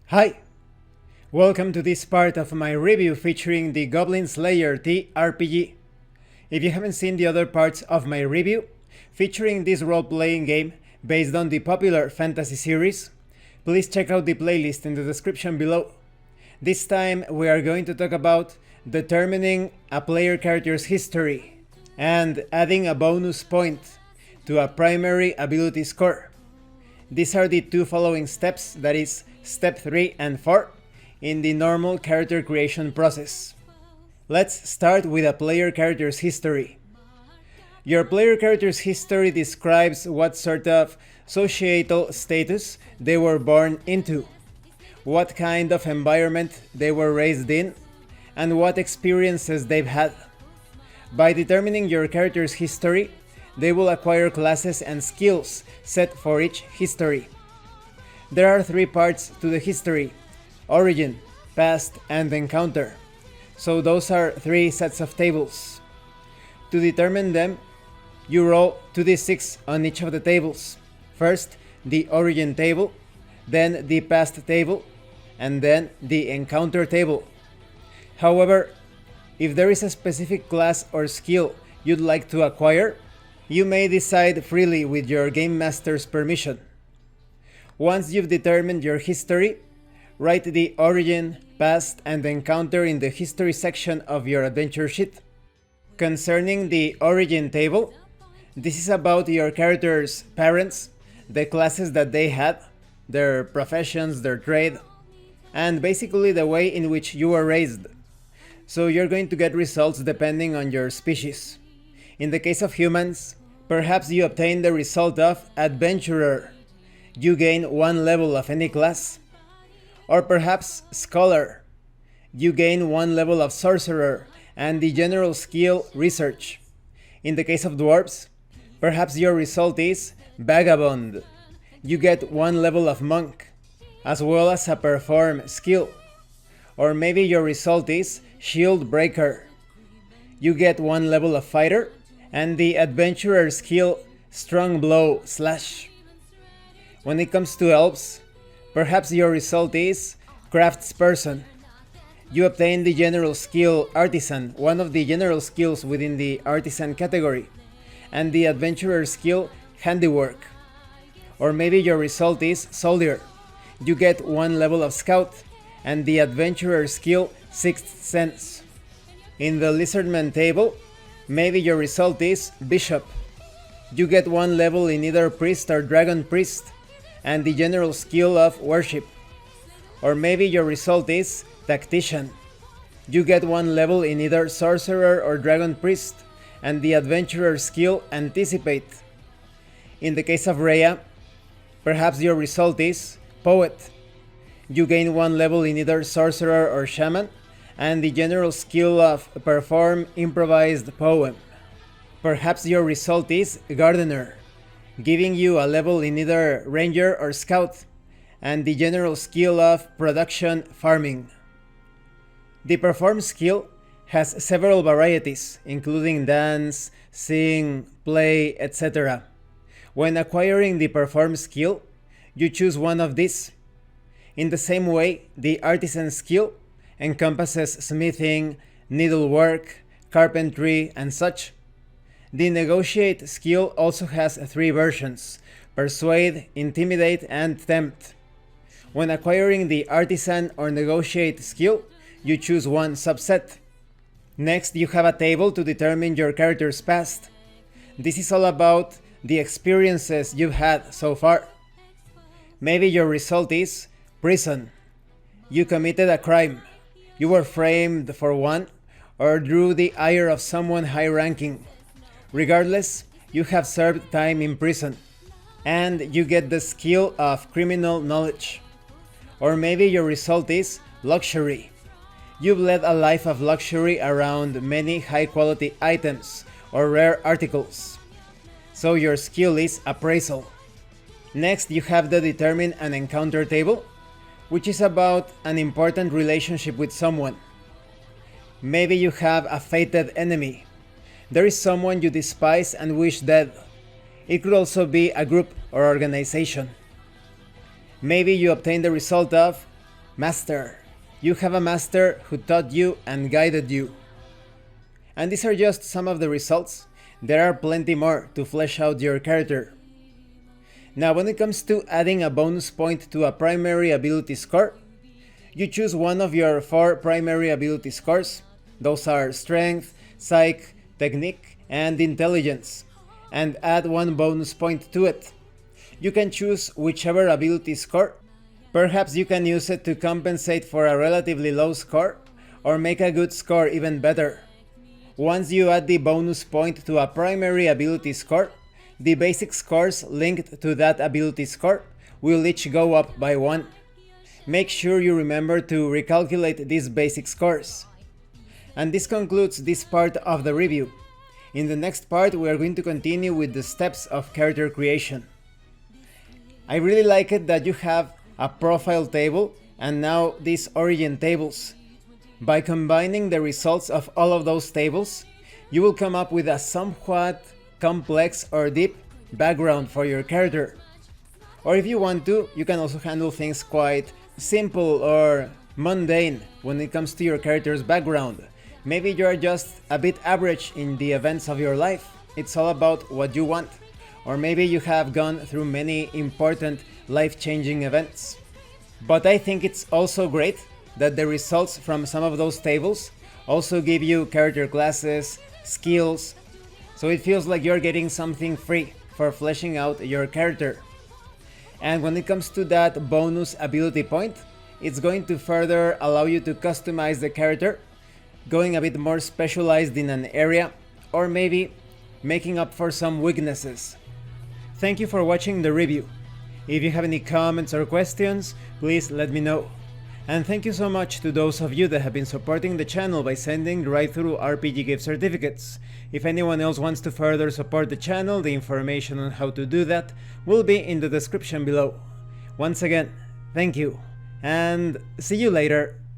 Hi! Welcome to this part of my review featuring the Goblin Slayer TRPG. If you haven't seen the other parts of my review, featuring this role-playing game based on the popular fantasy series, please check out the playlist in the description below. This time we are going to talk about determining a player character's history and adding a bonus point to a primary ability score. These are the two following steps, that is, step 3 and 4, in the normal character creation process. Let's start with a player character's history. Your player character's history describes what sort of societal status they were born into, what kind of environment they were raised in, and what experiences they've had. By determining your character's history, they will acquire classes and skills set for each history. There are 3 parts to the history: origin, past, and encounter. So those are 3 sets of tables. To determine them, you roll 2d6 on each of the tables. First, the origin table, then the past table, and then the encounter table. However, if there is a specific class or skill you'd like to acquire, you may decide freely with your game master's permission. Once you've determined your history, write the origin, past, and encounter in the history section of your adventure sheet. Concerning the origin table, this is about your character's parents, the classes that they had, their professions, their trade, and basically the way in which you were raised. So you're going to get results depending on your species. In the case of humans, perhaps you obtain the result of Adventurer. You gain 1 level of any class. Or perhaps Scholar. You gain 1 level of Sorcerer and the general skill Research. In the case of dwarves, perhaps your result is Vagabond. You get 1 level of Monk, as well as a Perform skill. Or maybe your result is Shield Breaker. You get 1 level of Fighter and the Adventurer skill Strong Blow Slash. When it comes to elves, perhaps your result is Craftsperson. You obtain the general skill Artisan, one of the general skills within the Artisan category, and the Adventurer skill Handiwork. Or maybe your result is Soldier. You get 1 level of Scout and the Adventurer skill Sixth Sense. In the Lizardman table, maybe your result is Bishop. You get 1 level in either Priest or Dragon Priest, and the general skill of Worship. Or maybe your result is Tactician. You get 1 level in either Sorcerer or Dragon Priest, and the Adventurer skill Anticipate. In the case of Rhea, perhaps your result is Poet. You gain 1 level in either Sorcerer or Shaman, and the general skill of Perform Improvised Poem. Perhaps your result is Gardener, giving you a level in either Ranger or Scout, and the general skill of Production Farming. The Perform skill has several varieties, including dance, sing, play, etc. When acquiring the Perform skill, you choose one of these. In the same way, the Artisan skill encompasses smithing, needlework, carpentry, and such. The Negotiate skill also has 3 versions: Persuade, Intimidate, and Tempt. When acquiring the Artisan or Negotiate skill, you choose one subset. Next, you have a table to determine your character's past. This is all about the experiences you've had so far. Maybe your result is Prison. You committed a crime. You were framed for one, or drew the ire of someone high-ranking. Regardless, you have served time in prison, and you get the skill of Criminal Knowledge. Or maybe your result is Luxury. You've led a life of luxury around many high-quality items or rare articles. So your skill is Appraisal. Next, you have the Determine an Encounter table, which is about an important relationship with someone. Maybe you have a fated enemy. There is someone you despise and wish dead. It could also be a group or organization. Maybe you obtain the result of Master. You have a master who taught you and guided you. And these are just some of the results. There are plenty more to flesh out your character. Now, when it comes to adding a bonus point to a primary ability score, you choose one of your 4 primary ability scores. Those are Strength, Psych, Technique, and Intelligence, and add 1 bonus point to it. You can choose whichever ability score. Perhaps you can use it to compensate for a relatively low score, or make a good score even better. Once you add the bonus point to a primary ability score, the basic scores linked to that ability score will each go up by 1. Make sure you remember to recalculate these basic scores. And this concludes this part of the review. In the next part, we are going to continue with the steps of character creation. I really like it that you have a profile table and now these origin tables. By combining the results of all of those tables, you will come up with a somewhat complex or deep background for your character. Or if you want to, you can also handle things quite simple or mundane when it comes to your character's background. Maybe you are just a bit average in the events of your life. It's all about what you want. Or maybe you have gone through many important life-changing events. But I think it's also great that the results from some of those tables also give you character classes, skills, so it feels like you're getting something free for fleshing out your character. And when it comes to that bonus ability point, it's going to further allow you to customize the character, going a bit more specialized in an area, or maybe making up for some weaknesses. Thank you for watching the review. If you have any comments or questions, please let me know. And thank you so much to those of you that have been supporting the channel by sending right through RPG gift certificates. If anyone else wants to further support the channel, the information on how to do that will be in the description below. Once again, thank you, and see you later.